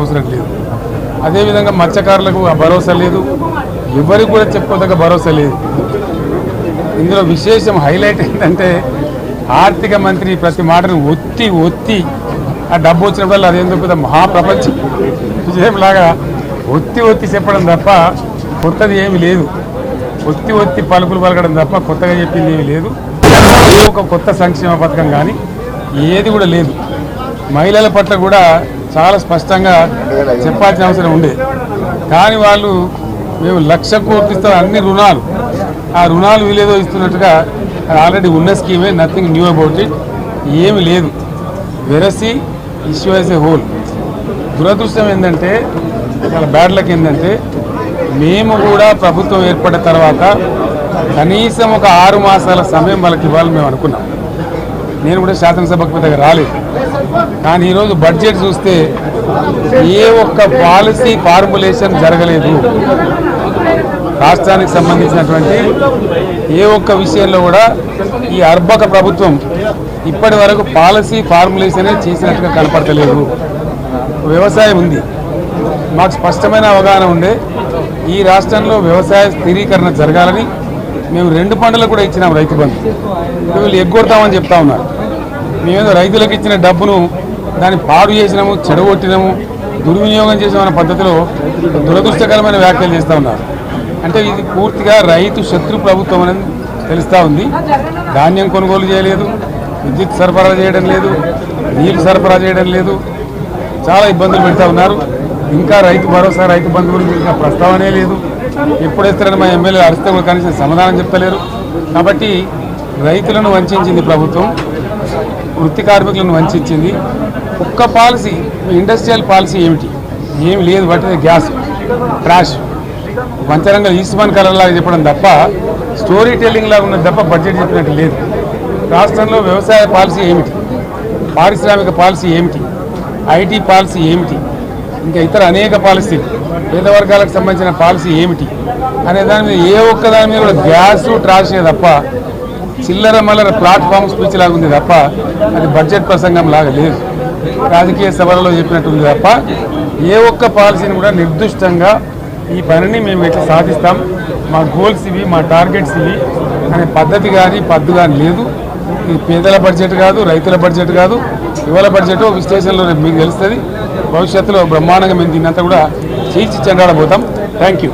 అవసరం లేదు. అదేవిధంగా మత్స్యకారులకు ఆ భరోసా లేదు, ఎవరికి కూడా చెప్పుకోదగ్గ భరోసా లేదు. ఇందులో విశేషం హైలైట్ ఏంటంటే ఆర్థిక మంత్రి ప్రతి మాటను ఒత్తి ఆ డబ్బు వచ్చినప్పుడు అదేందుకు పెద్ద మహాప్రపంచం విజయంలాగా ఒత్తి చెప్పడం తప్ప కొత్తది ఏమీ లేదు. ఒత్తి పలుకులు పలకడం తప్ప కొత్తగా చెప్పింది ఏమీ లేదు. ఒక కొత్త సంక్షేమ పథకం కానీ ఏది కూడా లేదు. మహిళల పట్ల కూడా చాలా స్పష్టంగా చెప్పాల్సిన అవసరం ఉండే, కానీ వాళ్ళు మేము 1,00,000 కోట్లు ఇస్తాం అన్ని రుణాలు, ఆ రుణాలు వీలేదో ఇస్తున్నట్టుగా ఆల్రెడీ ఉన్న స్కీమే, నథింగ్ న్యూ అబౌట్ ఇట్, ఏమి లేదు. వెరసి ఇష్యూ యాజ్ ఏ హోల్. దురదృష్టం ఏంటంటే, చాలా బ్యాడ్ లక్ ఏంటంటే, మేము కూడా ప్రభుత్వం ఏర్పడిన తర్వాత కనీసం ఒక 6 మాసాల సమయం వాళ్ళకి ఇవ్వాలని మేము అనుకున్నాం. నేను కూడా శాసనసభకు పెద్దగా రాలేదు, కానీ ఈరోజు బడ్జెట్ చూస్తే ఏ ఒక్క పాలసీ ఫార్ములేషన్ జరగలేదు. రాష్ట్రానికి సంబంధించినటువంటి ఏ ఒక్క విషయంలో కూడా ఈ అర్బక ప్రభుత్వం ఇప్పటి వరకు పాలసీ ఫార్ములేషనే చేసినట్టుగా కనపడతలేదు. వ్యవసాయం ఉంది, మాకు స్పష్టమైన అవగాహన ఉండే ఈ రాష్ట్రంలో వ్యవసాయ స్థిరీకరణ జరగాలని మేము 2 పంటలకు కూడా ఇచ్చినాం రైతు బంధు. వీళ్ళు ఎగ్గొడతామని చెప్తా ఉన్నారు. మేమేదో రైతులకు ఇచ్చిన డబ్బును దాన్ని పాడు చేసినాము, చెడగొట్టినాము, దుర్వినియోగం చేసామన్న పద్ధతిలో దురదృష్టకరమైన వ్యాఖ్యలు చేస్తూ ఉన్నారు. అంటే ఇది పూర్తిగా రైతు శత్రు ప్రభుత్వం అనేది తెలుస్తూ ఉంది. ధాన్యం కొనుగోలు చేయలేదు, విద్యుత్ సరఫరా చేయడం లేదు, నీళ్లు సరఫరా చేయడం లేదు, చాలా ఇబ్బందులు పెడతా ఉన్నారు. ఇంకా రైతు భరోసా, రైతు బంధు గురించి ఇంకా ప్రస్తావనే లేదు. ఎప్పుడు వేస్తారని మా ఎమ్మెల్యేలు అరిస్తే కూడా కనీసం సమాధానం చెప్తలేరు. కాబట్టి రైతులను వంచింది ప్రభుత్వం, వృత్తి కార్మికులను వంచింది. ఒక్క పాలసీ, ఇండస్ట్రియల్ పాలసీ ఏమిటి? ఏమి లేదు. బట్టి గ్యాస్ ట్రాష్ పంచరంగ ఈస్మాన్ కలర్ లాగా చెప్పడం తప్ప, స్టోరీ టెల్లింగ్ లాగా ఉన్నది తప్ప బడ్జెట్ చెప్పినట్టు లేదు. రాష్ట్రంలో వ్యవసాయ పాలసీ ఏమిటి, పారిశ్రామిక పాలసీ ఏమిటి, ఐటీ పాలసీ ఏమిటి, ఇంకా ఇతర అనేక పాలసీలు, పేద వర్గాలకు సంబంధించిన పాలసీ ఏమిటి అనే దాని మీద ఏ ఒక్క దాని మీద కూడా గ్యాస్ ట్రాషే తప్ప, చిల్లర మల్లర ప్లాట్ఫామ్ స్పీచ్ లాగా ఉంది తప్ప అది బడ్జెట్ ప్రసంగం లాగా లేదు. రాజకీయ సభలలో చెప్పినట్టు ఉంది తప్ప ఏ ఒక్క పాలసీని కూడా నిర్దిష్టంగా ఈ పనిని మేము ఎట్లా సాధిస్తాం, మా గోల్స్ ఇవి, మా టార్గెట్స్ ఇవి అనే పద్ధతి కానీ పద్దు కానీ లేదు. ఇది పేదల బడ్జెట్ కాదు, రైతుల బడ్జెట్ కాదు, యువల బడ్జెట్. విశ్లేషణలో మీకు తెలుస్తుంది. భవిష్యత్తులో బ్రహ్మాండంగా మేము దీన్నంతా కూడా చీల్చి చెండాడబోతాం. Thank you.